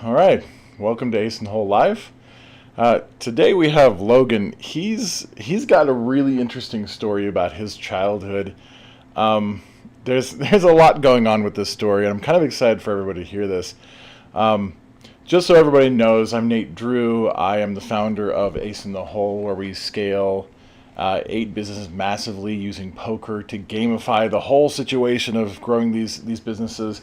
All right, welcome to Ace and Hole Live. Today we have Logan. He's got a really interesting story about his childhood. There's a lot going on with this story, and I'm kind of excited for everybody to hear this. Um, just so everybody knows, I'm Nate Drew. I am the founder of Ace in the Hole, where we scale 8 businesses massively using poker to gamify the whole situation of growing these businesses.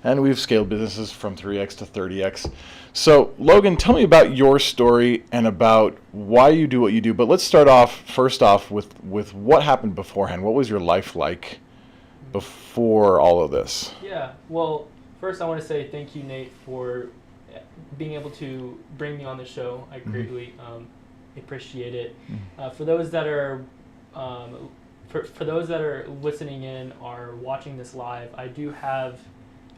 And we've scaled businesses from 3x to 30x. So, Logan, tell me about your story and about why you do what you do. But let's start off, first off, with what happened beforehand. What was your life like before all of this? Yeah, well, first I want to say thank you, Nate, for being able to bring me on the show. I greatly appreciate it. For those that are for those that are listening in or watching this live, I do have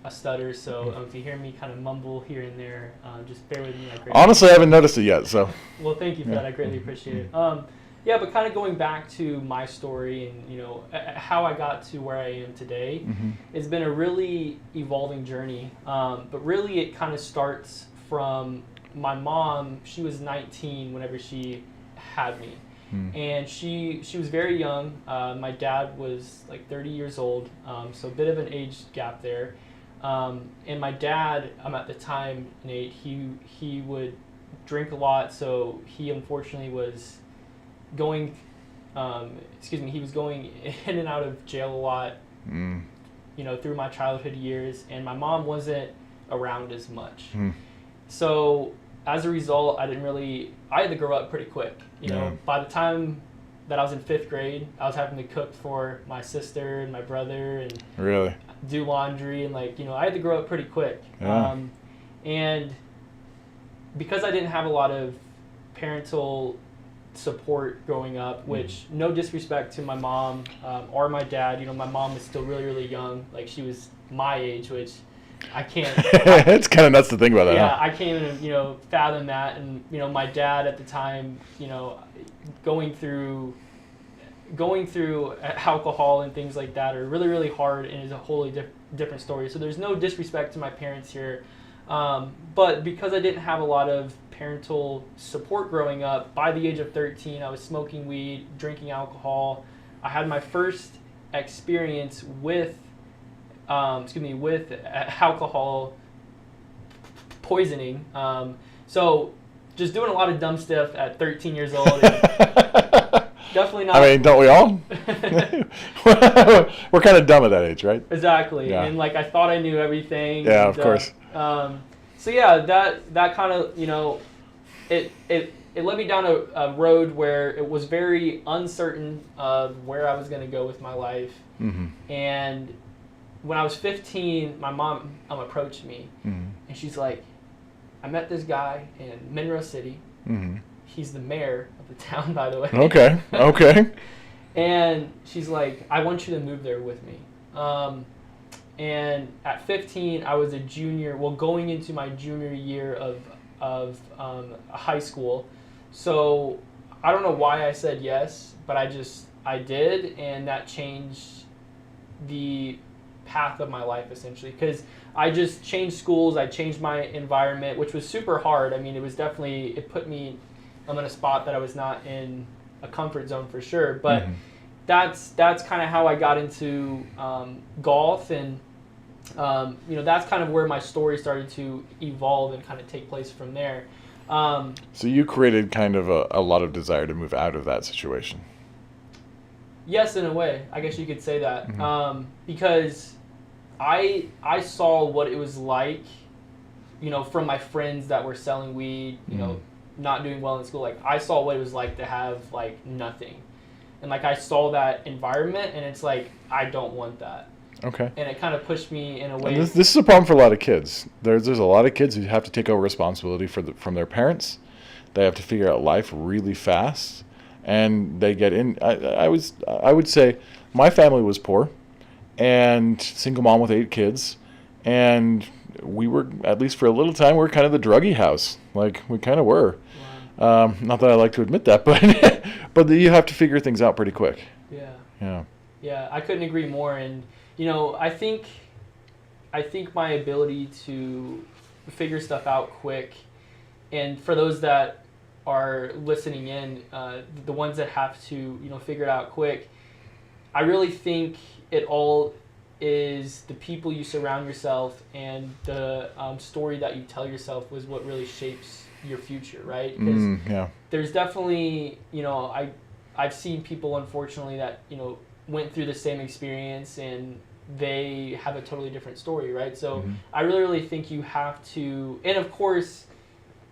a stutter, so if you hear me kind of mumble here and there, just bear with me. Honestly, I haven't noticed it yet, so. Well, thank you for that. I greatly appreciate it. Yeah, but kind of going back to my story and how I got to where I am today, it's been a really evolving journey. But really, it kind of starts from my mom. She was 19 whenever she had me. And she was very young. My dad was like 30 years old, so a bit of an age gap there. And my dad, at the time, Nate, he would drink a lot, so he unfortunately was going, he was going in and out of jail a lot, through my childhood years, and my mom wasn't around as much. So as a result, I had to grow up pretty quick. By the time that I was in 5th grade, I was having to cook for my sister and my brother and really do laundry, and I had to grow up pretty quick. And because I didn't have a lot of parental support growing up, which no disrespect to my mom or my dad, my mom was still really, really young. Like, she was my age, which I can't. It's kind of nuts to think about that. Yeah, huh? I can't even fathom that. And my dad at the time, going through alcohol and things like that are really, really hard, and is a wholly different story. So there's no disrespect to my parents here, but because I didn't have a lot of parental support growing up, by the age of 13, I was smoking weed, drinking alcohol. I had my first experience with alcohol poisoning. So just doing a lot of dumb stuff at 13 years old. Definitely not. I mean, don't we all? We're kind of dumb at that age, right? Exactly. Yeah. And I thought I knew everything. Yeah, and, of course. So yeah, that kind of, it led me down a road where it was very uncertain of where I was going to go with my life. And when I was 15, my mom approached me, and she's like, I met this guy in Monroe City. He's the mayor of the town, by the way. Okay. And she's like, I want you to move there with me. And at 15, I was a junior, going into my junior year of high school. So I don't know why I said yes, but I did, and that changed the path of my life, essentially, because I just changed schools. I changed my environment, which was super hard. I mean, it put me in a spot that I was not in a comfort zone for sure, but that's kind of how I got into golf, and that's kind of where my story started to evolve and kind of take place from there. So you created kind of a lot of desire to move out of that situation. Yes, in a way, I guess you could say that, because I saw what it was like, from my friends that were selling weed, not doing well in school. Like, I saw what it was like to have nothing, and I saw that environment, and it's like, I don't want that. Okay. And it kind of pushed me in a way. And this is a problem for a lot of kids. There's a lot of kids who have to take over responsibility from their parents. They have to figure out life really fast, and they get in. I would say my family was poor, and single mom with 8 kids, and we were, at least for a little time, we were kind of the druggy house. We kind of were. Wow. Not that I like to admit that, but you have to figure things out pretty quick. Yeah, I couldn't agree more. And I think my ability to figure stuff out quick. And for those that are listening in, the ones that have to, figure it out quick, I really think it all is the people you surround yourself and the story that you tell yourself was what really shapes your future, right? Because there's definitely, I've seen people, unfortunately, that, went through the same experience and they have a totally different story, right? So I really think you have to, and of course,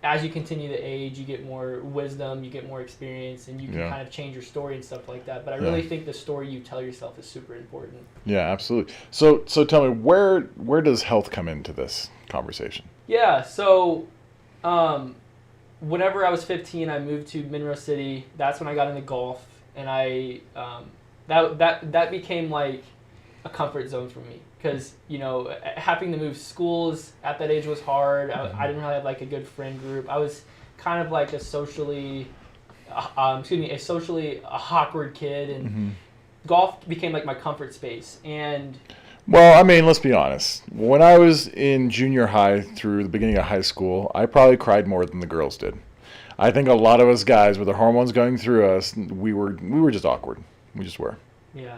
as you continue to age, you get more wisdom, you get more experience, and you can kind of change your story and stuff like that. But I really think the story you tell yourself is super important. Yeah, absolutely. So tell me, where does health come into this conversation? Yeah, so whenever I was 15, I moved to Monroe City. That's when I got into golf, and I that became like a comfort zone for me. Because, having to move schools at that age was hard. I didn't really have, like, a good friend group. I was kind of like a socially awkward kid. And golf became, like, my comfort space. And well, I mean, let's be honest. When I was in junior high through the beginning of high school, I probably cried more than the girls did. I think a lot of us guys, with the hormones going through us, we were just awkward. We just were. Yeah.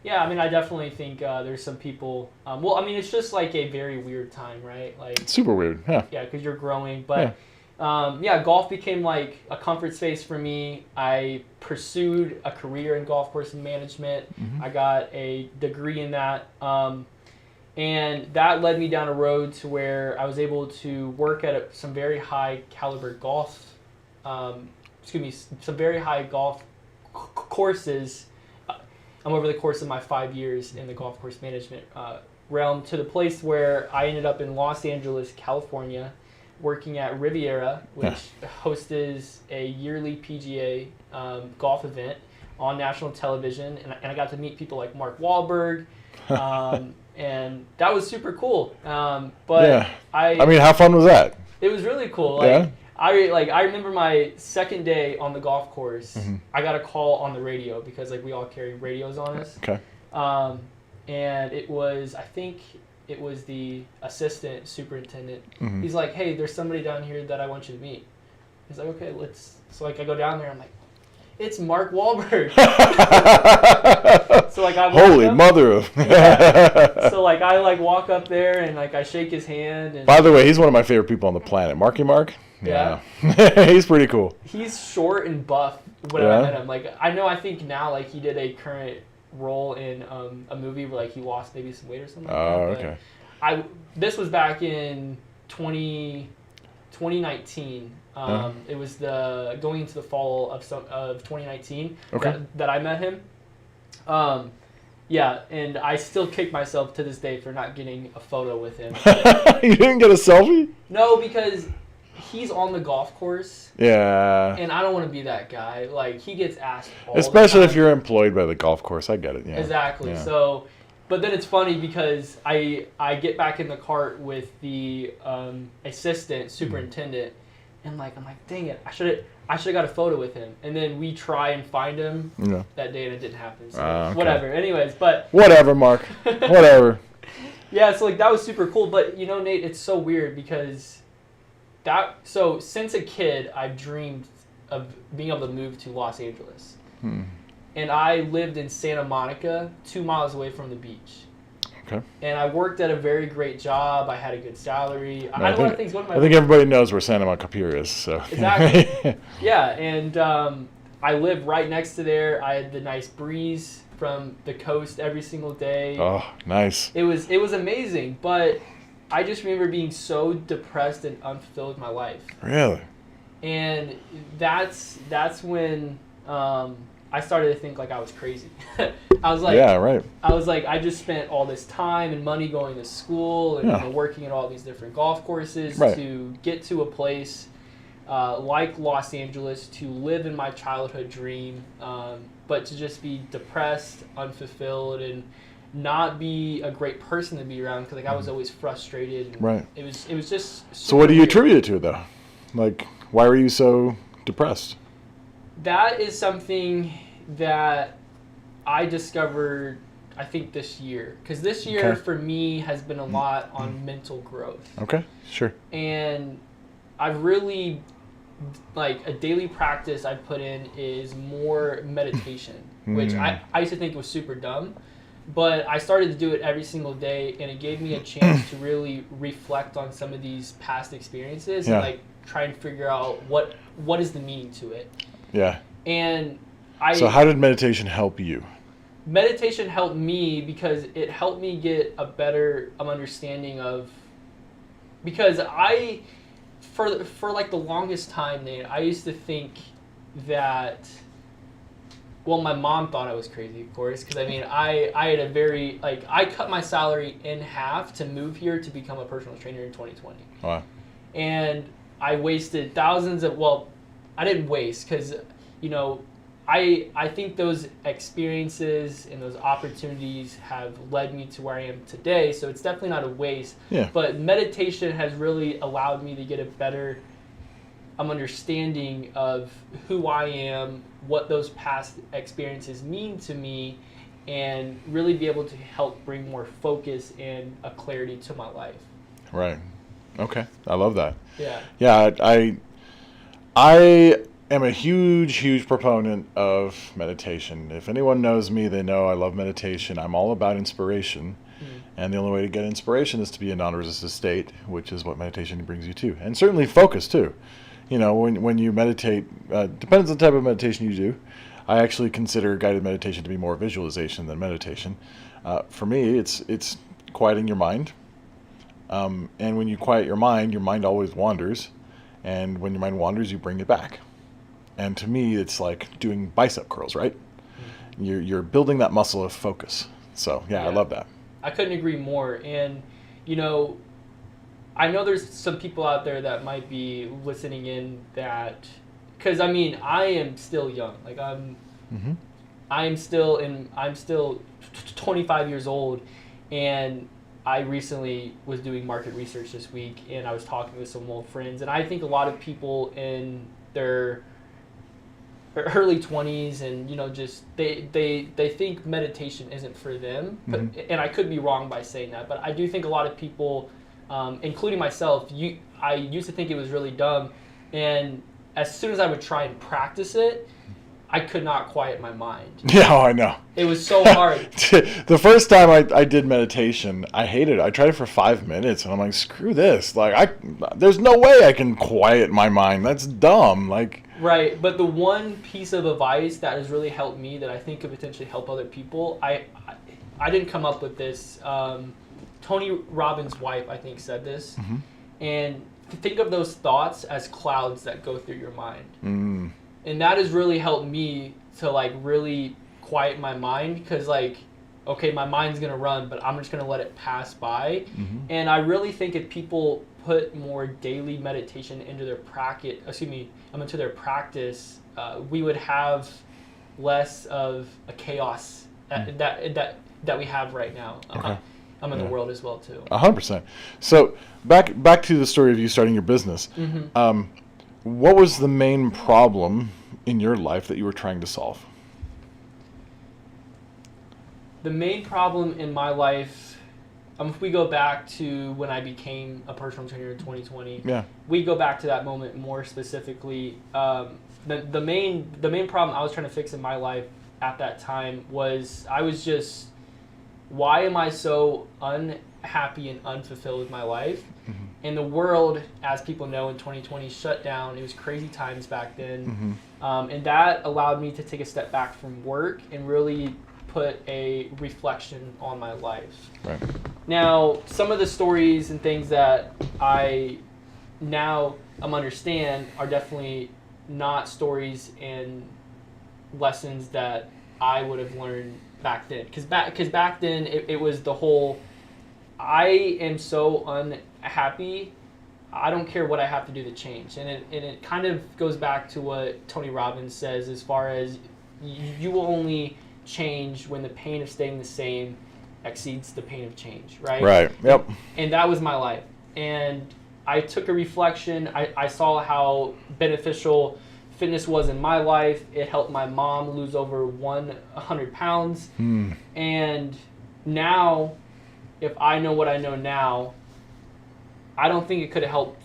Yeah, I mean, I definitely think there's some people. It's just like a very weird time, right? Like it's super weird. Yeah. Yeah, because you're growing, but golf became like a comfort space for me. I pursued a career in golf course management. I got a degree in that, and that led me down a road to where I was able to work at some very high caliber golf. Some very high golf courses. Over the course of my 5 years in the golf course management realm, to the place where I ended up in Los Angeles, California, working at Riviera, which hosts a yearly PGA golf event on national television, and I got to meet people like Mark Wahlberg, and that was super cool. I mean, how fun was that? It was really cool. I remember my second day on the golf course. I got a call on the radio because we all carry radios on us. Okay. And I think it was the assistant superintendent. He's like, "Hey, there's somebody down here that I want you to meet." He's like, "Okay, let's." So I go down there. I'm like, "It's Mark Wahlberg." So I holy mother of. So I walk up there and I shake his hand. And by the way, he's one of my favorite people on the planet. Marky Mark. Yeah. He's pretty cool. He's short and buff when I met him. I think now he did a current role in a movie where he lost maybe some weight or something. Oh, okay. This was back in 2019. It was going into the fall of 2019 that I met him. And I still kick myself to this day for not getting a photo with him. You didn't get a selfie? No, because he's on the golf course. Yeah. And I don't want to be that guy. He gets asked all especially the time. if you're employed by the golf course. I get it. Yeah. Exactly. Yeah. So, but then it's funny because I get back in the cart with the assistant superintendent, and I'm like, dang it, I should have got a photo with him. And then we try and find him that day, and it didn't happen. So whatever. Anyways, but whatever, Mark. Whatever. Yeah, so that was super cool. But Nate, it's so weird because since a kid, I've dreamed of being able to move to Los Angeles. And I lived in Santa Monica, 2 miles away from the beach. Okay. And I worked at a very great job. I had a good salary. I had a lot of things going on. I think everybody knows where Santa Monica is. So. Exactly. Yeah, and I lived right next to there. I had the nice breeze from the coast every single day. Oh, nice. It was amazing, but I just remember being so depressed and unfulfilled with my life. Really? And that's when I started to think I was crazy. I was like, yeah, right. I was like, I just spent all this time and money going to school and working at all these different golf courses to get to a place like Los Angeles, to live in my childhood dream, but to just be depressed, unfulfilled, and not be a great person to be around because I was always frustrated. And right. It was just. So what do you weird. attribute it to though? Why were you so depressed? That is something that I discovered I think this year, because this year Okay. for me has been a lot on mental growth. Okay, sure. And I've really, like, a daily practice I've put in is more meditation, which I used to think was super dumb, but I started to do it every single day, and it gave me a chance to really reflect on some of these past experiences and like try and figure out what is the meaning to it. Yeah. And So how did meditation help you? meditation helped me because it helped me get a better understanding of, because for like the longest time, Nate, I used to think that, well, my mom thought I was crazy, of course, because I mean, I had a very, like, I cut my salary in half to move here to become a personal trainer in 2020. Wow. And I wasted thousands of, well, I didn't waste, because, you know, I think those experiences and those opportunities have led me to where I am today, so it's definitely not a waste. Yeah. But meditation has really allowed me to get a better understanding of who I am, what those past experiences mean to me, and really be able to help bring more focus and a clarity to my life. Right. Okay. I love that. Yeah. Yeah, I am a huge proponent of meditation. If anyone knows me, they know I love meditation. I'm all about inspiration. And the only way to get inspiration is to be in non-resistant state, which is what meditation brings you to. And certainly focus too. You know, when you meditate, depends on the type of meditation you do. I actually consider guided meditation to be more visualization than meditation. For me, it's quieting your mind. And when you quiet your mind always wanders. And when your mind wanders, you bring it back. And to me, it's like doing bicep curls, right? You're building that muscle of focus. So, yeah, I love that. I couldn't agree more. And, you know, I know there's some people out there that might be listening in that, because, I mean, I am still young. Like, I'm still 25 years old, and I recently was doing market research this week, and I was talking with some old friends, and I think a lot of people in their early 20s and, you know, just they think meditation isn't for them, but and I could be wrong by saying that, but I do think a lot of people, including myself, I used to think it was really dumb, and as soon as I would try and practice it, I could not quiet my mind. Yeah, I know. It was so hard. The first time I did meditation, I hated it. I tried it for 5 minutes, and I'm like, screw this. Like, there's no way I can quiet my mind. That's dumb. Like, right, but the one piece of advice that has really helped me that I think could potentially help other people, I didn't come up with this. Tony Robbins' wife, I think, said this. And think of those thoughts as clouds that go through your mind. And that has really helped me to, like, really quiet my mind, because, like, okay, my mind's going to run, but I'm just going to let it pass by. And I really think if people put more daily meditation into their practice, we would have less of a chaos that we have right now. Okay. I'm in the world as well too. 100%. So back to the story of you starting your business. What was the main problem in your life that you were trying to solve? The main problem in my life, if we go back to when I became a personal trainer in 2020, we go back to that moment more specifically. The main problem I was trying to fix in my life at that time was I was just, why am I so unhappy and unfulfilled with my life? And the world, as people know, in 2020 shut down. It was crazy times back then. And that allowed me to take a step back from work and really put a reflection on my life. Right. Now, some of the stories and things that I now understand are definitely not stories and lessons that I would have learned back then. Because back then, it was the whole, I am so unhappy, I don't care what I have to do to change. And it kind of goes back to what Tony Robbins says, as far as you will only change when the pain of staying the same exceeds the pain of change, right? Right, yep. And that was my life. And I took a reflection. I saw how beneficial fitness was in my life. It helped my mom lose over 100 pounds. And now, if I know what I know now, I don't think it could have helped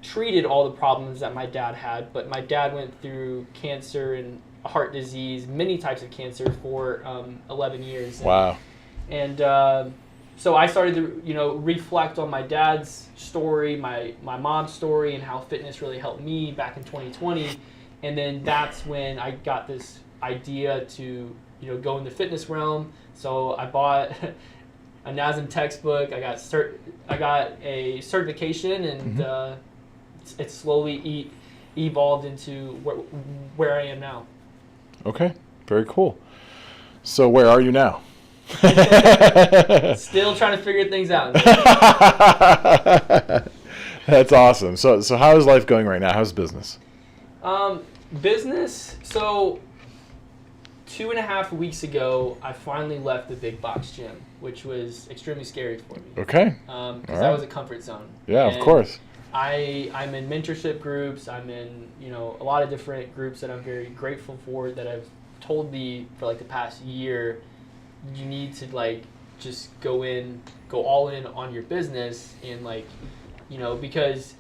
treated all the problems that my dad had. But my dad went through cancer and heart disease, many types of cancer for 11 years. Wow. And so I started to, reflect on my dad's story, my mom's story, and how fitness really helped me back in 2020. And then that's when I got this idea to, go in the fitness realm. So I bought a NASM textbook. I got a certification, and it slowly evolved into where I am now. Okay, very cool. So where are you now? Still trying to figure things out. That's awesome. So how is life going right now? How's business? Business. So 2.5 weeks ago, I finally left the big box gym, which was extremely scary for me. Okay. Because that was a comfort zone. Yeah, of course. I'm in mentorship groups. I'm in, a lot of different groups that I'm very grateful for, that I've told me for like the past year, you need to just go all in on your business, and because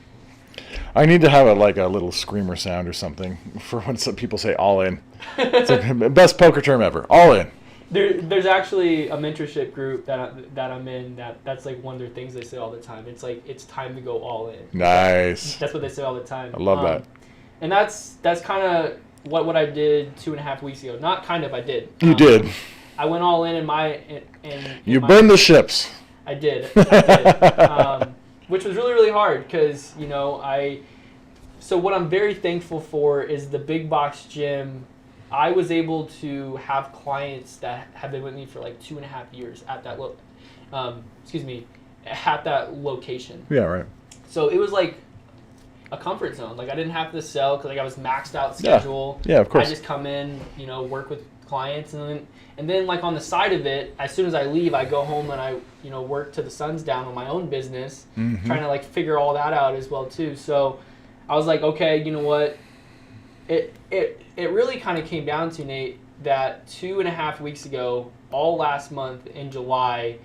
I need to have a little screamer sound or something for when some people say all in. It's like the best poker term ever. All in. There's actually a mentorship group that I'm in that's like one of their things they say all the time. It's like, it's time to go all in. Nice. That's what they say all the time. I love that. And that's kind of what I did 2.5 weeks ago. Not kind of, I did. You did. I went all in You burned the ships. I did. Which was really, really hard because, so what I'm very thankful for is the big box gym. I was able to have clients that have been with me for 2.5 years at that at that location. Yeah, right. So it was like a comfort zone. I didn't have to sell because I was maxed out schedule. Yeah, of course. I just come in, work with clients, and then on the side of it, as soon as I leave, I go home and I work till the sun's down on my own business, trying to figure all that out as well too. So I was like, okay, you know what? It really kind of came down to, Nate, that 2.5 weeks ago, all last month in July,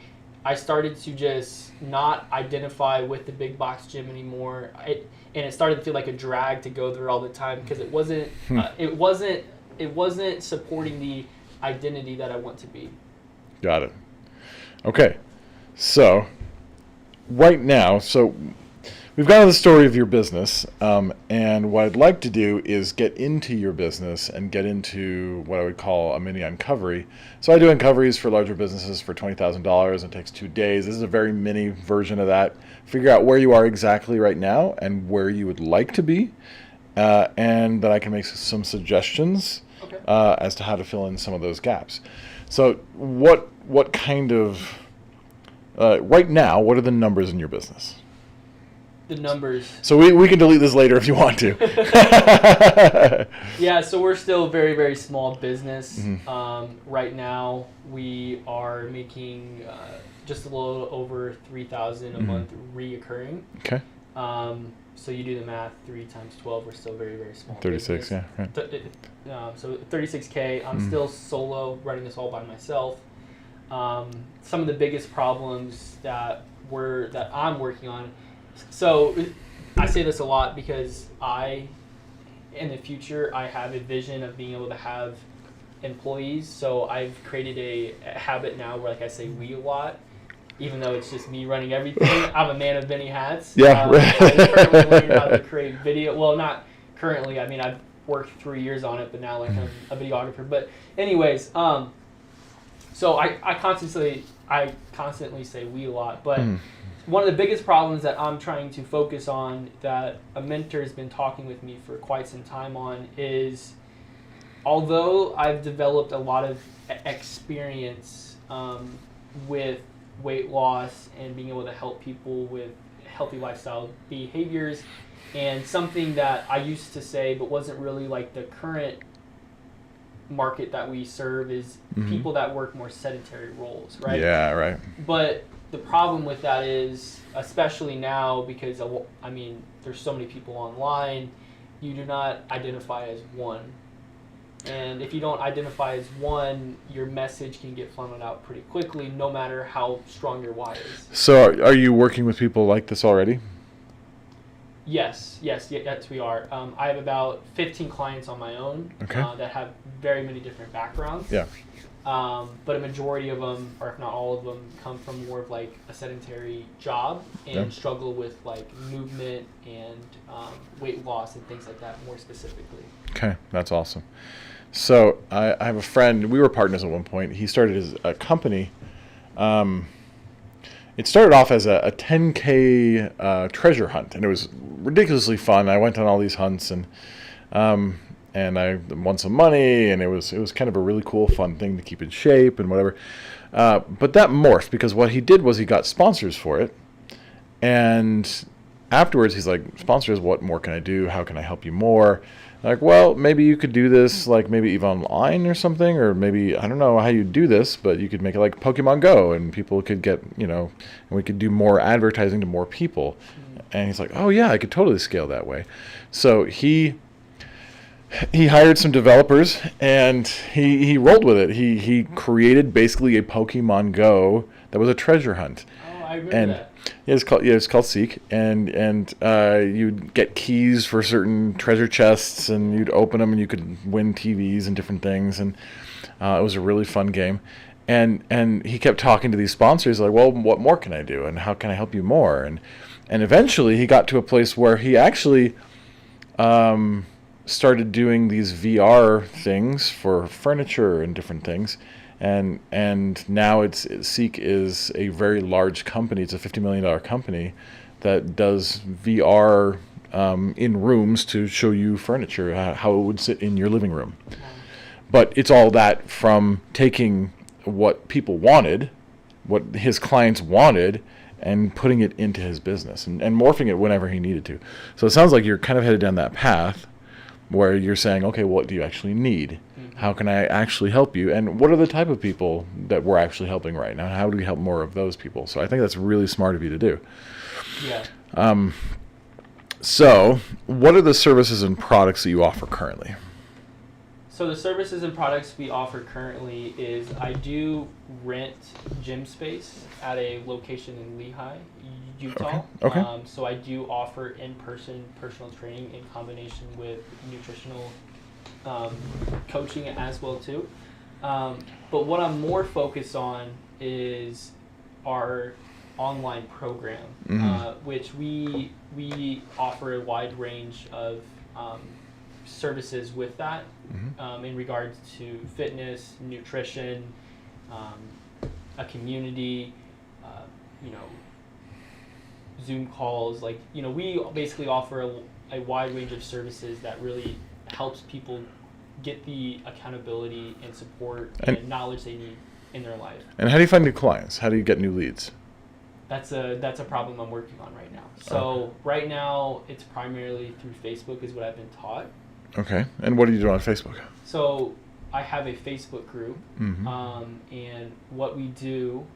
I started to just not identify with the big box gym anymore. And it started to feel like a drag to go there all the time because it wasn't supporting the identity that I want to be. Got it. Okay. So right now, we've got the story of your business, and what I'd like to do is get into your business and get into what I would call a mini uncovery. So I do uncoveries for larger businesses for $20,000. It takes 2 days. This is a very mini version of that. Figure out where you are exactly right now and where you would like to be, and then I can make some suggestions as to how to fill in some of those gaps. So what kind of, right now, what are the numbers in your business? The numbers. So we can delete this later if you want to. Yeah, so we're still a very, very small business. Right now, we are making just a little over $3,000 a month reoccurring. Okay. So you do the math, 3 times 12, we're still very, very small. 36, business. yeah, right. So 36K. I'm still solo, running this all by myself. Some of the biggest problems that I'm working on. So I say this a lot because in the future, I have a vision of being able to have employees. So I've created a habit now where, I say we a lot, even though it's just me running everything. I'm a man of many hats. Yeah. I currently learned how to create video. Well, not currently. I mean, I've worked 3 years on it, but now I'm a videographer. But anyways, so I constantly say we a lot, but. One of the biggest problems that I'm trying to focus on, that a mentor has been talking with me for quite some time on, is although I've developed a lot of experience with weight loss and being able to help people with healthy lifestyle behaviors, and something that I used to say but wasn't really the current market that we serve is people that work more sedentary roles, right? Yeah, right. But the problem with that is, especially now, because there's so many people online, you do not identify as one. And if you don't identify as one, your message can get funneled out pretty quickly, no matter how strong your why is. So are you working with people like this already? Yes, we are. I have about 15 clients on my own that have very many different backgrounds. Yeah. But a majority of them, or if not all of them, come from more of like a sedentary job and struggle with like movement and weight loss and things like that more specifically. Okay, that's awesome. So I have a friend, we were partners at one point. He started a company. It started off as a 10K treasure hunt, and it was ridiculously fun. I went on all these hunts, and I won some money, and it was kind of a really cool, fun thing to keep in shape and whatever. But that morphed, because what he did was he got sponsors for it, and afterwards he's like, sponsors, what more can I do? How can I help you more? Like, well, maybe you could do this, like maybe even online or something, or maybe, I don't know how you do this, but you could make it like Pokemon Go, and people could get, and we could do more advertising to more people. And he's like, oh yeah, I could totally scale that way. So he hired some developers, and he rolled with it. He created basically a Pokemon Go that was a treasure hunt. Oh, I remember that. Yeah, it's called Seek, and you'd get keys for certain treasure chests, and you'd open them, and you could win TVs and different things, and it was a really fun game. And he kept talking to these sponsors, like, well, what more can I do, and how can I help you more? And eventually he got to a place where he actually started doing these VR things for furniture and different things. And now Seek is a very large company. It's a $50 million company that does VR in rooms to show you furniture, how it would sit in your living room. But it's all that from taking what people wanted, what his clients wanted, and putting it into his business and morphing it whenever he needed to. So it sounds like you're kind of headed down that path where you're saying, okay, what do you actually need? How can I actually help you? And what are the type of people that we're actually helping right now? How do we help more of those people? So I think that's really smart of you to do. Yeah. So what are the services and products that you offer currently? So the services and products we offer currently is I do rent gym space at a location in Lehigh, Utah. Okay. So I do offer in-person personal training in combination with nutritional coaching as well too. But what I'm more focused on is our online program, which we offer a wide range of services with that in regards to fitness, nutrition, a community, Zoom calls. We basically offer a wide range of services that really helps people get the accountability and support and knowledge they need in their life. And how do you find new clients? How do you get new leads? That's a problem I'm working on right now. So right now it's primarily through Facebook is what I've been taught. Okay. And what do you do on Facebook? So I have a Facebook group, and what we do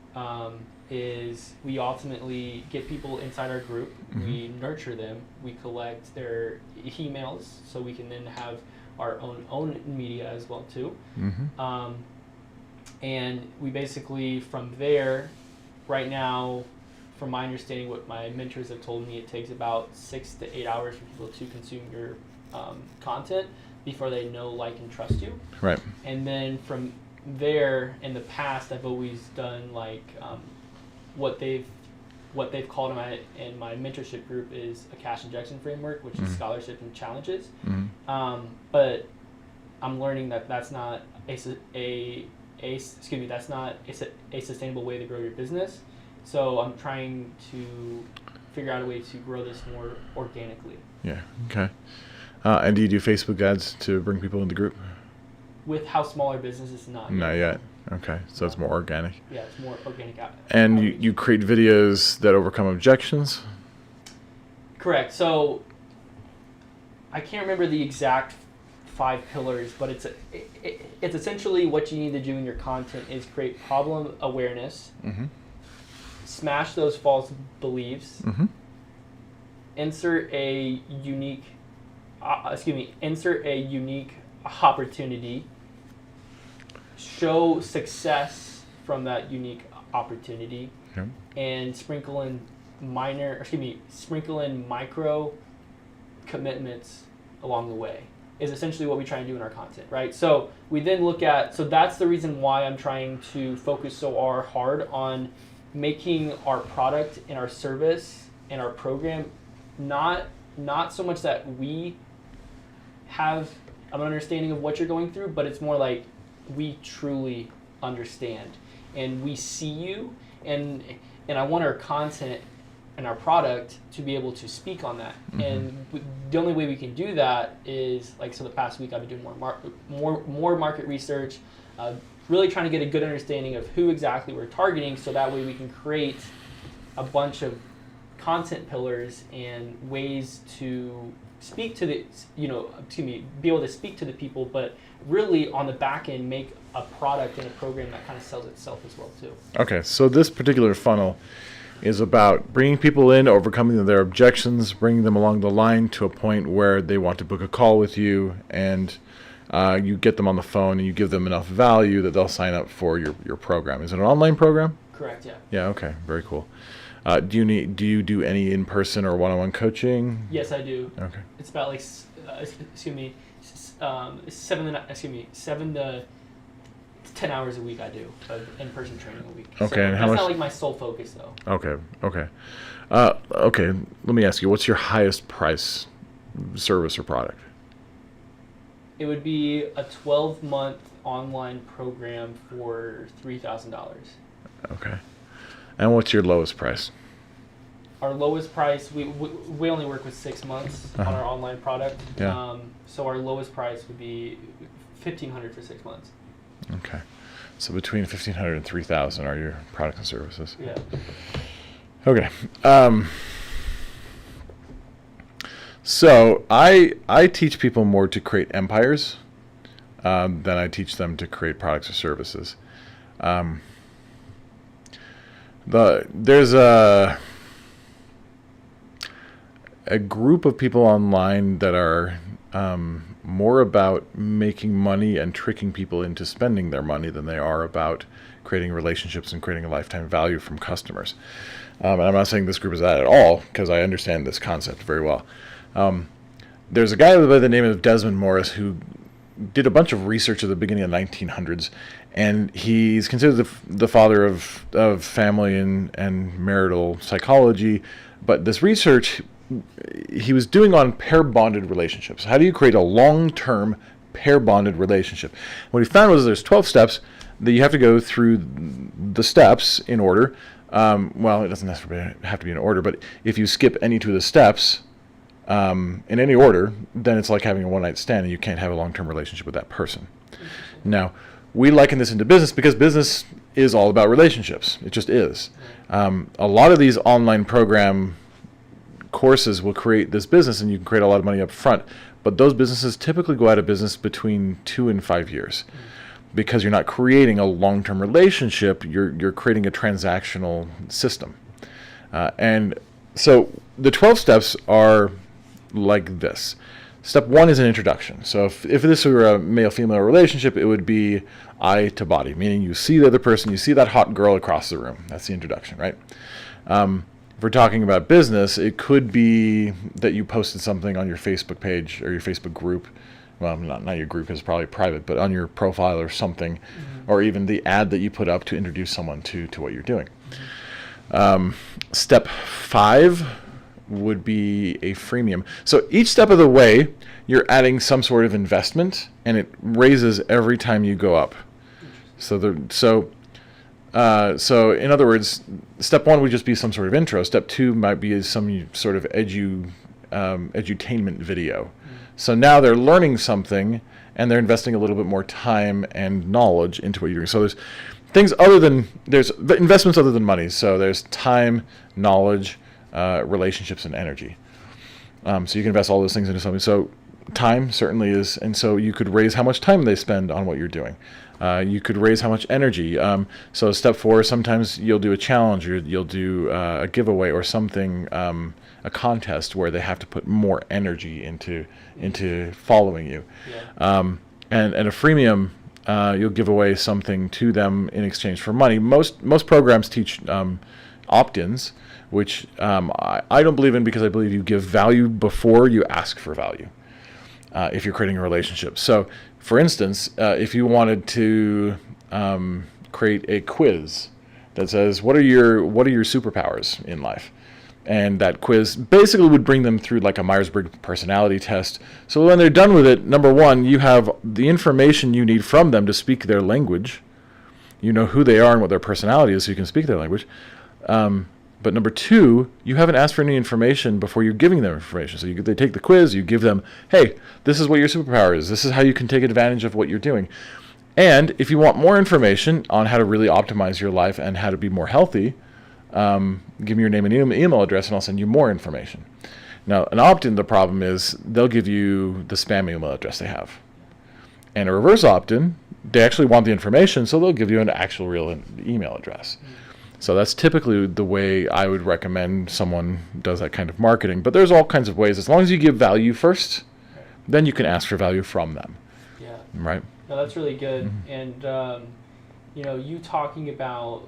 is we ultimately get people inside our group. We nurture them. We collect their emails so we can then have our own media as well too. And we basically from there, right now, from my understanding, what my mentors have told me, it takes about 6 to 8 hours for people to consume your content before they know, like, and trust you. Right. And then from there, in the past, I've always done like what they've called in my mentorship group is a cash injection framework, which is scholarship and challenges. But I'm learning that that's not a sustainable way to grow your business. So I'm trying to figure out a way to grow this more organically. Yeah. Okay. And do you do Facebook ads to bring people into the group? With how small our business is, not yet. Okay, so it's more organic. Yeah, it's more organic. And you create videos that overcome objections? Correct. So I can't remember the exact 5 pillars, but it's essentially what you need to do in your content is create problem awareness, smash those false beliefs, insert a unique insert a unique opportunity, show success from that unique opportunity, and sprinkle in micro commitments along the way is essentially what we try and do in our content, right? So we then look at, so that's the reason why I'm trying to focus so hard on making our product and our service and our program not so much that we have an understanding of what you're going through, but it's more like we truly understand and we see you, and I want our content and our product to be able to speak on that. And the only way we can do that is, like, so the past week I've been doing more market research, really trying to get a good understanding of who exactly we're targeting, so that way we can create a bunch of content pillars and ways to speak to the, be able to speak to the people, but really on the back end make a product and a program that kind of sells itself as well too. Okay, so this particular funnel is about bringing people in, overcoming their objections, bringing them along the line to a point where they want to book a call with you, and you get them on the phone and you give them enough value that they'll sign up for your program. Is it an online program? Correct, yeah. Yeah, okay, very cool. Do you do any in-person or one-on-one coaching? Yes, I do. Okay. It's about like 7 to 10 hours a week I do of in-person training a week. Okay, so and how that's much? not like my sole focus though. Okay. Okay. Let me ask you, what's your highest price service or product? It would be a 12-month online program for $3,000. Okay. And what's your lowest price? Our lowest price, we only work with 6 months on our online product. Yeah. So our lowest price would be $1,500 for 6 months. Okay. So between $1,500 and $3,000 are your products and services. Yeah. Okay. So I teach people more to create empires than I teach them to create products or services. There's a group of people online that are more about making money and tricking people into spending their money than they are about creating relationships and creating a lifetime value from customers. And I'm not saying this group is that at all, because I understand this concept very well. There's a guy by the name of Desmond Morris who did a bunch of research at the beginning of the 1900s, and he's considered the father of family and marital psychology. But this research he was doing on pair-bonded relationships. How do you create a long-term pair-bonded relationship? What he found was there's 12 steps that you have to go through the steps in order. Well, it doesn't necessarily have to be in order, but if you skip any two of the steps in any order, then it's like having a one-night stand, and you can't have a long-term relationship with that person. Now, we liken this into business because business is all about relationships. It just is. A lot of these online program courses will create this business, and you can create a lot of money up front, but those businesses typically go out of business between 2 and 5 years because you're not creating a long-term relationship. You're creating a transactional system. And so the 12 steps are like this. Step 1 is an introduction. So if this were a male-female relationship, it would be eye to body, meaning you see the other person, you see that hot girl across the room. That's the introduction, right? If we're talking about business, it could be that you posted something on your Facebook page or your Facebook group. Well, not your group, because it's probably private, but on your profile or something, or even the ad that you put up to introduce someone to what you're doing. Step 5 would be a freemium. So each step of the way, you're adding some sort of investment, and it raises every time you go up. So in other words, step 1 would just be some sort of intro. Step 2 might be some sort of edutainment video. So now they're learning something, and they're investing a little bit more time and knowledge into what you're doing. So there's there's investments other than money. So there's time, knowledge, relationships, and energy. So you can invest all those things into something. So time certainly is, and so you could raise how much time they spend on what you're doing. You could raise how much energy. So step 4, sometimes you'll do a challenge, or you'll do a giveaway or something, a contest where they have to put more energy into following you. Yeah. And a freemium, you'll give away something to them in exchange for money. Most programs teach opt-ins, which I don't believe in, because I believe you give value before you ask for value. If you're creating a relationship. So, for instance, if you wanted to create a quiz that says, what are your superpowers in life? And that quiz basically would bring them through like a Myers-Briggs personality test. So when they're done with it, number 1, you have the information you need from them to speak their language. You know who they are and what their personality is, so you can speak their language. But number 2, you haven't asked for any information before you're giving them information. So they take the quiz, you give them, hey, this is what your superpower is. This is how you can take advantage of what you're doing. And if you want more information on how to really optimize your life and how to be more healthy, give me your name and email address, and I'll send you more information. Now, an opt-in, the problem is they'll give you the spam email address they have. And a reverse opt-in, they actually want the information, so they'll give you an actual real email address. So that's typically the way I would recommend someone does that kind of marketing. But there's all kinds of ways. As long as you give value first, then you can ask for value from them. Yeah. Right? No, that's really good. Mm-hmm. And, you talking about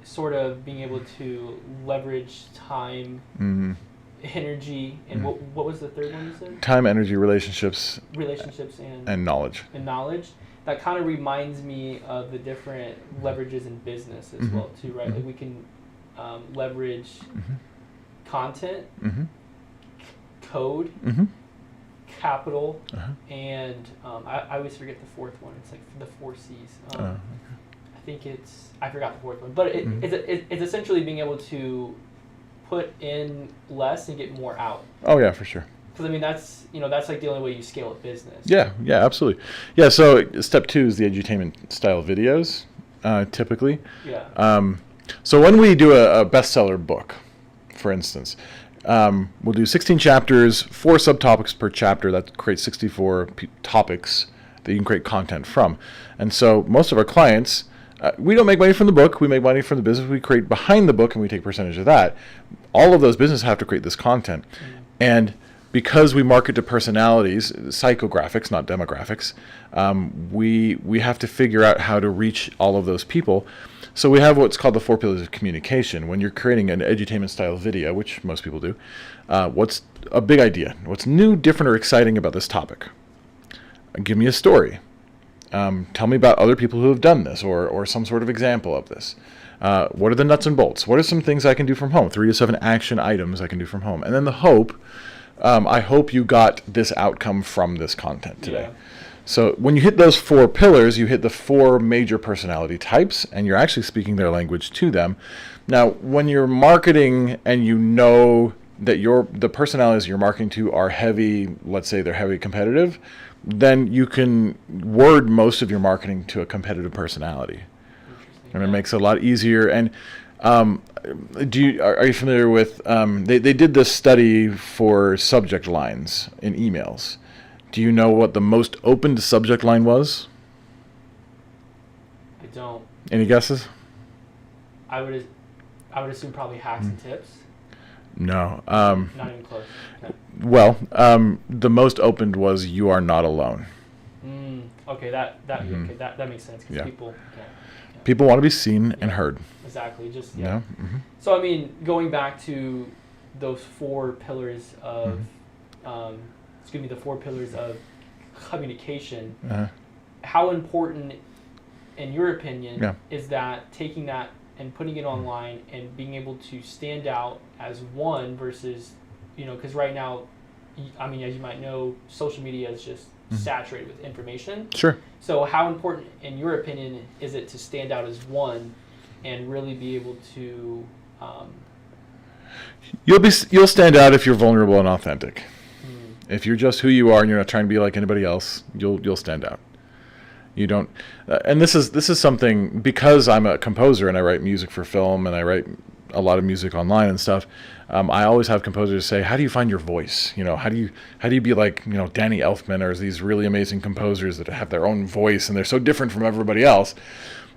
sort of being able to leverage time, Mm-hmm. energy, and what was the third one you said? Time, energy, relationships, and knowledge. And knowledge. That kind of reminds me of the different leverages in business as well too, right? Like we can leverage content, code, capital, and I always forget the fourth one. It's like the 4 C's. I think I forgot the fourth one, but it's essentially being able to put in less and get more out. Oh yeah, for sure. Because I mean that's like the only way you scale a business. Yeah, absolutely. Yeah, so step 2 is the edutainment style videos, typically. Yeah. So when we do a bestseller book, for instance, we'll do 16 chapters, 4 subtopics per chapter. That creates 64 topics that you can create content from. And so most of our clients, we don't make money from the book. We make money from the business we create behind the book, and we take a percentage of that. All of those businesses have to create this content. And because we market to personalities, psychographics, not demographics, we have to figure out how to reach all of those people. So we have what's called the 4 pillars of communication. When you're creating an edutainment style video, which most people do, what's a big idea? What's new, different, or exciting about this topic? Give me a story. Tell me about other people who have done this, or some sort of example of this. What are the nuts and bolts? What are some things I can do from home? 3 to 7 action items I can do from home. And then the hope. I hope you got this outcome from this content today. Yeah. So when you hit those 4 pillars, you hit the 4 major personality types, and you're actually speaking their language to them. Now, when you're marketing and you know that the personalities you're marketing to are heavy, let's say they're heavy competitive, then you can word most of your marketing to a competitive personality. And it makes it a lot easier. And are you familiar with, they did this study for subject lines in emails. Do you know what the most opened subject line was? I don't. Any guesses? I would assume probably hacks and tips. No. Not even close. Okay. Well, the most opened was "You are not alone." Okay, that makes sense because people. People want to be seen and heard. Exactly. Just Yeah. So I mean, going back to those 4 pillars of, the 4 pillars of communication. How important, in your opinion, is that taking that and putting it online and being able to stand out as one versus, because right now, I mean, as you might know, social media is just saturated with information. Sure. So how important, in your opinion, is it to stand out as one and really be able to... You'll stand out if you're vulnerable and authentic. If you're just who you are and you're not trying to be like anybody else, you'll stand out. You don't, and this is something, because I'm a composer and I write music for film and I write a lot of music online and stuff, I always have composers say, how do you find your voice? You know, how do you be like, you know, Danny Elfman or these really amazing composers that have their own voice and they're so different from everybody else?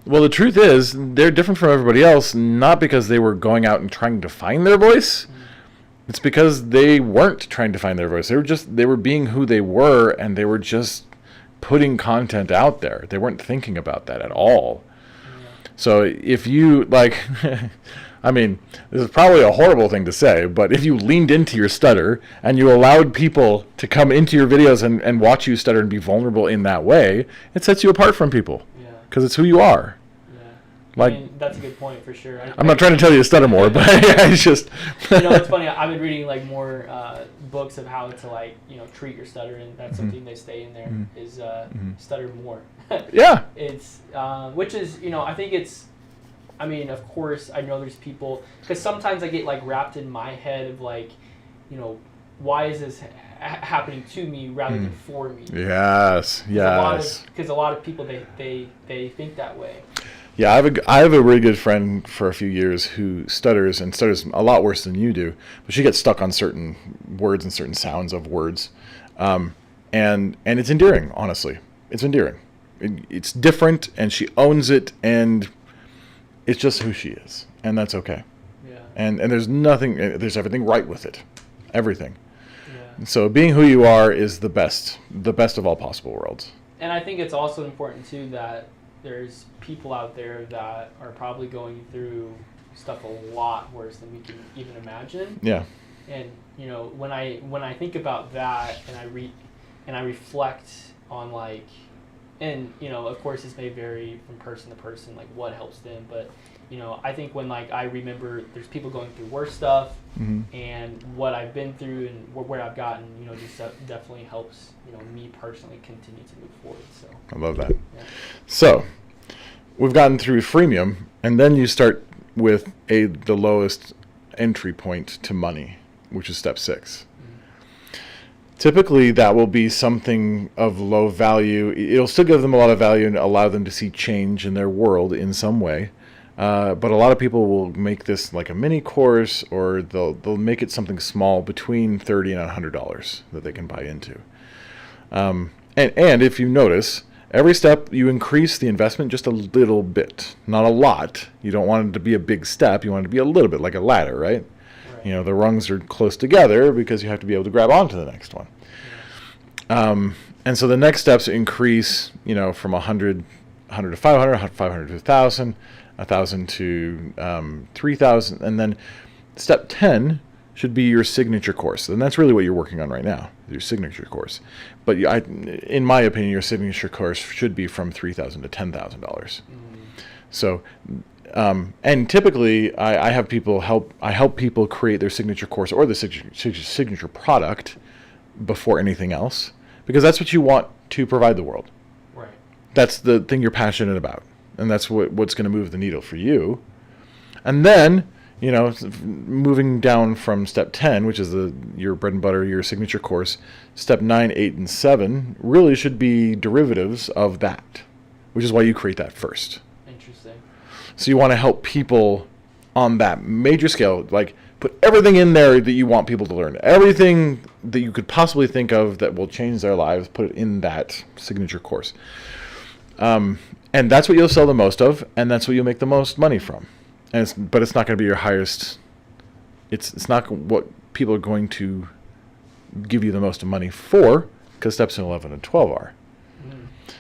Well, the truth is they're different from everybody else, not because they were going out and trying to find their voice. It's because they weren't trying to find their voice. They were being who they were, and they were just putting content out there. They weren't thinking about that at all. So if you, like, I mean, this is probably a horrible thing to say, but if you leaned into your stutter and you allowed people to come into your videos and watch you stutter and be vulnerable in that way, it sets you apart from people. Because it's who you are. Like, I mean, that's a good point for sure. I'm not trying to tell you to stutter more, but it's just... You know, it's funny. I've been reading like more books of how to, like, you know, treat your stutter, and that's something they stay in there is stutter more. Yeah. It's which is, you know, I think it's. I mean, of course, I know there's people, because sometimes I get like wrapped in my head of like, you know, why is this happening to me rather than for me? Yes. Because a lot of people they think that way. Yeah, I have a really good friend for a few years who stutters a lot worse than you do, but she gets stuck on certain words and certain sounds of words, and it's endearing. Honestly, it's endearing. It's different, and she owns it, and it's just who she is, and that's okay. Yeah. And there's everything right with it, everything. Yeah. So being who you are is the best of all possible worlds. And I think it's also important too that there's people out there that are probably going through stuff a lot worse than we can even imagine. Yeah. And you know, when I think about that and I reflect on like, and you know, of course this may vary from person to person, like what helps them, but you know, I think when like I remember there's people going through worse stuff and what I've been through and where I've gotten, you know, just definitely helps, you know, me personally continue to move forward. So I love that. Yeah. So we've gotten through freemium, and then you start with the lowest entry point to money, which is step 6. Typically, that will be something of low value. It'll still give them a lot of value and allow them to see change in their world in some way. But a lot of people will make this like a mini course, or they'll make it something small between $30 and $100 that they can buy into. And if you notice, every step you increase the investment just a little bit, not a lot. You don't want it to be a big step. You want it to be a little bit like a ladder, right? You know, the rungs are close together because you have to be able to grab onto the next one. And so the next steps increase, you know, from 100 to 500, 500 to 1,000, 1,000 to 3,000, and then step 10 should be your signature course. And that's really what you're working on right now, your signature course. But in my opinion, your signature course should be from $3,000 to $10,000. So, and typically I help people create their signature course or the signature product before anything else, because that's what you want to provide the world. Right. That's the thing you're passionate about, and that's what's going to move the needle for you. And then, you know, moving down from step 10, which is your bread and butter, your signature course, step 9, 8, and 7 really should be derivatives of that, which is why you create that first. Interesting. So you want to help people on that major scale, like put everything in there that you want people to learn. Everything that you could possibly think of that will change their lives, put it in that signature course. And that's what you'll sell the most of, and that's what you'll make the most money from. But it's not going to be your highest. It's not what people are going to give you the most money for, because steps 11 and 12 are.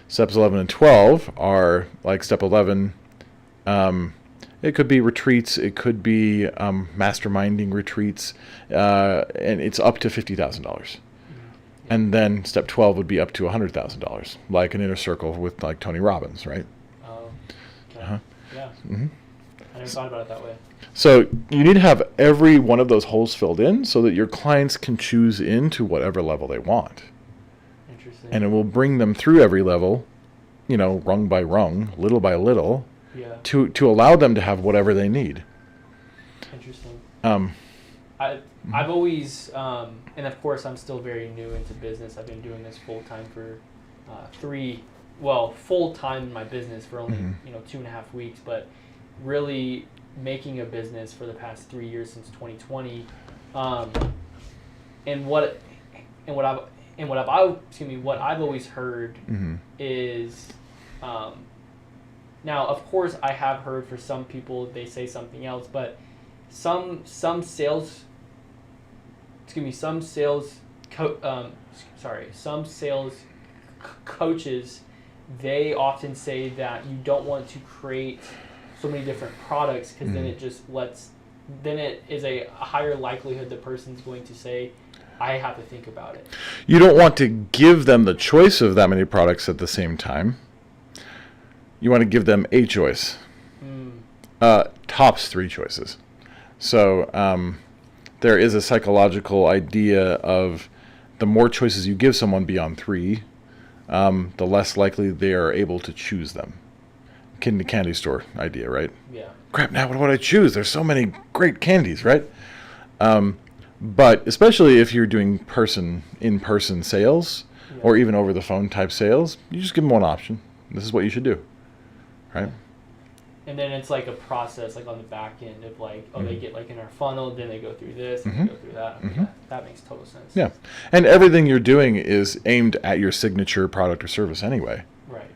Steps 11 and 12 are like step 11. It could be retreats. It could be masterminding retreats, and it's up to $50,000. And then step 12 would be up to $100,000, like an inner circle with like Tony Robbins, right? Oh, okay. Yeah. Mm-hmm. I never thought about it that way. So you need to have every one of those holes filled in so that your clients can choose into whatever level they want. Interesting. And it will bring them through every level, you know, rung by rung, little by little, to allow them to have whatever they need. Interesting. I've always, and of course I'm still very new into business. I've been doing this full time for full time in my business for only 2.5 weeks, but really making a business for the past 3 years since 2020, and what I've always heard is, now of course I have heard for some people they say something else, but some sales coaches, they often say that you don't want to create so many different products, because then it is a higher likelihood the person's going to say, I have to think about it. You don't want to give them the choice of that many products at the same time. You want to give them a choice. Tops 3 choices. So there is a psychological idea of the more choices you give someone beyond 3, the less likely they are able to choose them. Candy store idea, right? Yeah. Crap, now what would I choose? There's so many great candies, right? But especially if you're doing in-person sales, or even over the phone type sales, you just give them one option. This is what you should do, right? And then it's like a process, like on the back end of like, they get like in our funnel, then they go through this, and they go through that. I mean, that makes total sense. Yeah, and everything you're doing is aimed at your signature product or service anyway. Right.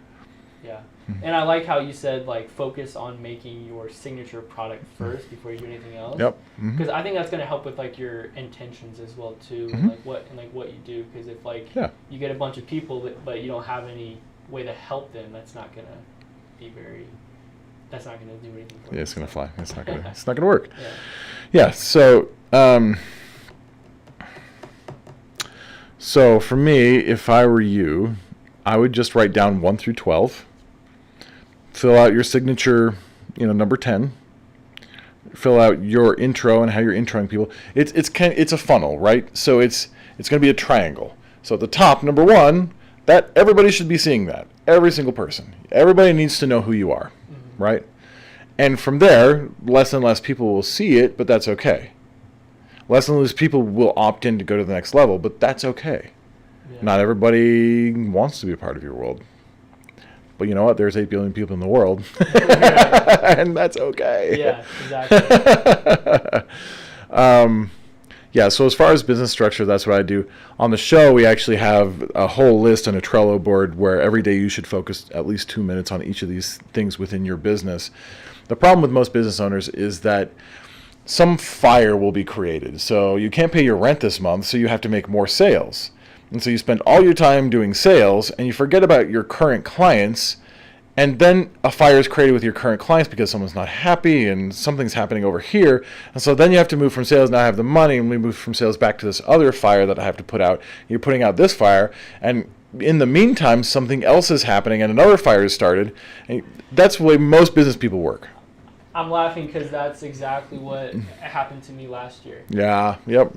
Yeah. And I like how you said like focus on making your signature product first before you do anything else. Yep. Because I think that's going to help with like your intentions as well too, and like what you do. Because if like you get a bunch of people but you don't have any way to help them, that's not going to be very. That's not going to do anything for you. Yeah, it's going to fly. It's not going to. It's not going to work. Yeah. So for me, if I were you, I would just write down 1 through 12. Fill out your signature, number 10. Fill out your intro and how you're introing people. It's a funnel, right? So it's going to be a triangle. So at the top, number 1, that everybody should be seeing that. Every single person. Everybody needs to know who you are, right? And from there, less and less people will see it, but that's okay. Less and less people will opt in to go to the next level, but that's okay. Yeah. Not everybody wants to be a part of your world. But you know what? There's 8 billion people in the world, and that's okay. Yeah, exactly. So as far as business structure, that's what I do. On the show, we actually have a whole list on a Trello board where every day you should focus at least 2 minutes on each of these things within your business. The problem with most business owners is that some fire will be created. So you can't pay your rent this month, so you have to make more sales. And so you spend all your time doing sales, and you forget about your current clients, and then a fire is created with your current clients because someone's not happy and something's happening over here. And so then you have to move from sales, now I have the money, and we move from sales back to this other fire that I have to put out. You're putting out this fire, and in the meantime, something else is happening and another fire is started. And that's the way most business people work. I'm laughing because that's exactly what happened to me last year. Yeah, yep.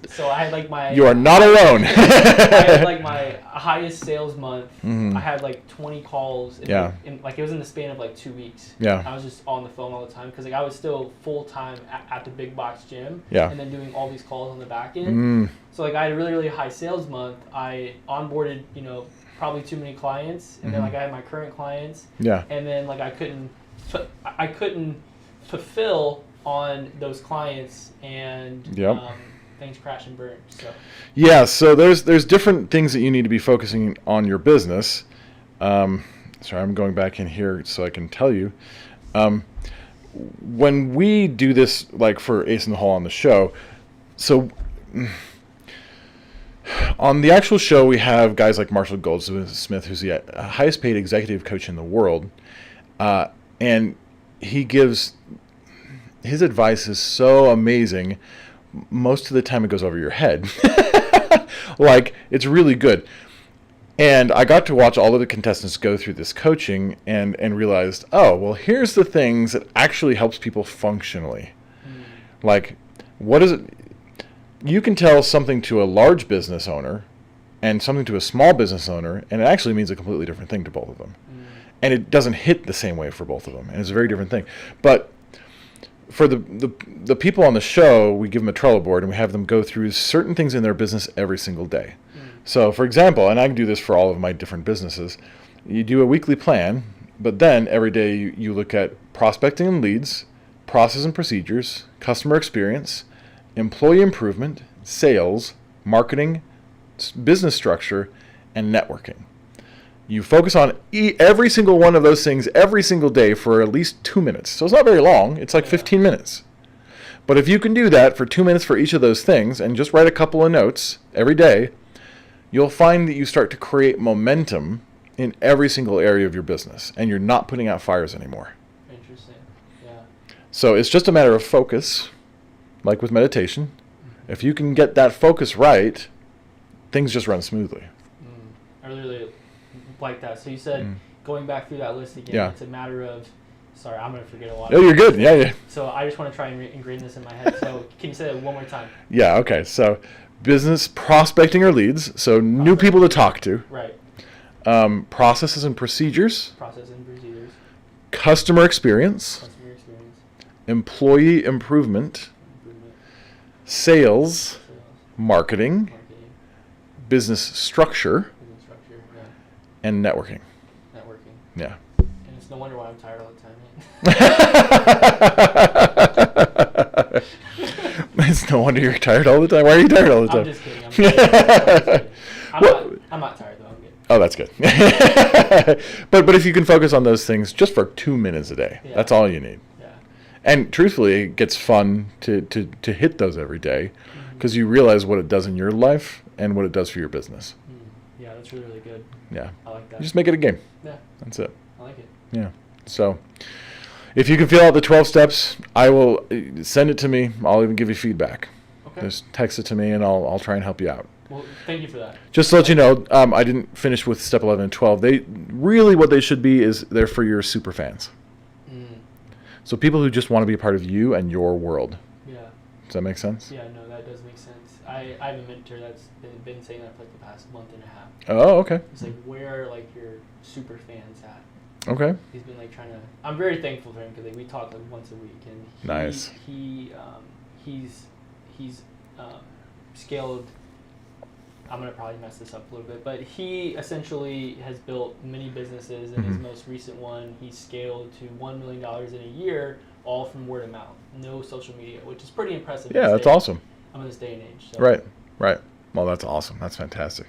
So I had like my... You are not alone. I had like my highest sales month. I had like 20 calls. It was in the span of like 2 weeks. Yeah. I was just on the phone all the time because like I was still full-time at the big box gym. Yeah. And then doing all these calls on the back end. So like I had a really, really high sales month. I onboarded, probably too many clients. And then like I had my current clients. Yeah. And then like I couldn't fulfill on those clients, and things crash and burn. So there's different things that you need to be focusing on your business. Sorry, I'm going back in here so I can tell you. When we do this, like for Ace in the Hole on the show, so on the actual show we have guys like Marshall Goldsmith, who's the highest paid executive coach in the world. And he gives, his advice is so amazing. Most of the time it goes over your head. Like, it's really good. And I got to watch all of the contestants go through this coaching and realized, oh, well, here's the things that actually helps people functionally. Like, what is it? You can tell something to a large business owner and something to a small business owner, and it actually means a completely different thing to both of them. And it doesn't hit the same way for both of them. And it's a very different thing. But for the people on the show, we give them a Trello board and we have them go through certain things in their business every single day. So, for example, and I can do this for all of my different businesses, you do a weekly plan, but then every day you look at prospecting and leads, process and procedures, customer experience, employee improvement, sales, marketing, business structure, and networking. You focus on every single one of those things every single day for at least 2 minutes. So it's not very long. It's like 15 minutes. But if you can do that for 2 minutes for each of those things and just write a couple of notes every day, you'll find that you start to create momentum in every single area of your business, and you're not putting out fires anymore. Interesting. Yeah. So it's just a matter of focus, like with meditation. If you can get that focus right, things just run smoothly. I really like that. So you said, going back through that list again, it's a matter of, sorry, I'm going to forget a lot. Oh, you're good. Yeah. So I just want to try and ingrain this in my head. So can you say that one more time? Yeah, okay. So business prospecting or leads, so new people to talk to. Right. Processes and procedures. Process and procedures. Customer experience. Customer experience. Employee improvement. Sales. Marketing. Business structure. And networking. Yeah. And it's no wonder why I'm tired all the time. It's no wonder you're tired all the time. Why are you tired all the time? I'm just kidding. I'm kidding. I'm not tired though. I'm good. Oh, that's good. But if you can focus on those things just for 2 minutes a day, that's all you need. Yeah. And truthfully, it gets fun to hit those every day because you realize what it does in your life and what it does for your business. Yeah, that's really, really good. Yeah. I like that. You just make it a game. Yeah. That's it. I like it. Yeah. So if you can fill out the 12 steps, I will send it to me. I'll even give you feedback. Okay. Just text it to me and I'll try and help you out. Well, thank you for that. Just to let you know, I didn't finish with step 11 and 12. What they should be is they're for your super fans. So people who just want to be a part of you and your world. Yeah. Does that make sense? Yeah, no, that does make sense. I have a mentor that's been saying that for like the past month and a half. Oh, okay. It's like, where are like your super fans at? Okay. He's been like trying to. I'm very thankful for him because like, we talk like once a week, and Nice. He's scaled. I'm gonna probably mess this up a little bit, but he essentially has built many businesses, and his most recent one, he scaled to $1 million in a year, all from word of mouth, no social media, which is pretty impressive. Yeah, that's awesome. I'm in this day and age. So. Right. Well, that's awesome. That's fantastic.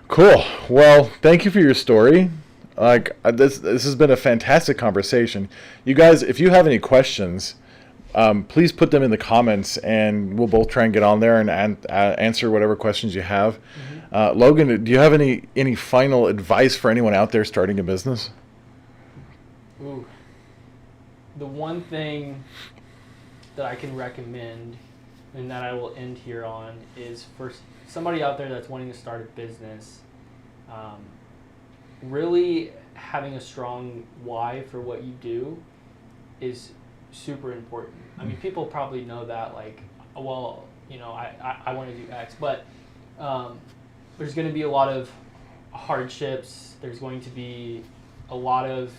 Cool. Well, thank you for your story. Like this has been a fantastic conversation. You guys, if you have any questions, please put them in the comments, and we'll both try and get on there and answer whatever questions you have. Logan, do you have any final advice for anyone out there starting a business? Ooh. The one thing that I can recommend, and that I will end here on, is for somebody out there that's wanting to start a business, really having a strong why for what you do is super important. I mean, people probably know that, like, well, I want to do X, but there's going to be a lot of hardships. There's going to be a lot of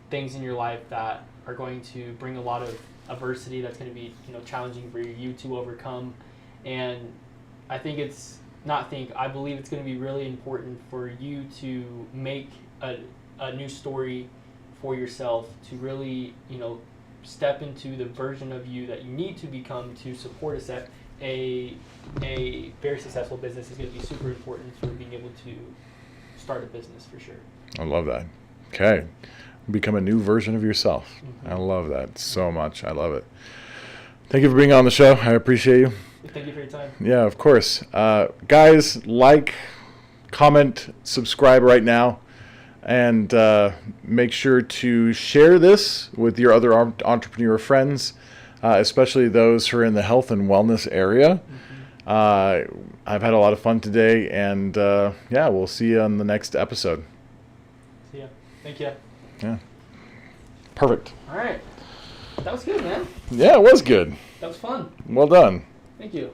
things in your life that are going to bring a lot of adversity that's going to be, challenging for you to overcome. And I think I believe it's going to be really important for you to make a new story for yourself, to really, step into the version of you that you need to become to support a very successful business is going to be super important for being able to start a business for sure. I love that. Okay. Become a new version of yourself. I love that so much. I love it. Thank you for being on the show. I appreciate you. Thank you for your time. Yeah, of course. Guys, like, comment, subscribe right now, and make sure to share this with your other entrepreneur friends, especially those who are in the health and wellness area. I've had a lot of fun today, and we'll see you on the next episode. See ya. Thank you. Yeah. Perfect. All right. That was good, man. Yeah, it was good. That was fun. Well done. Thank you.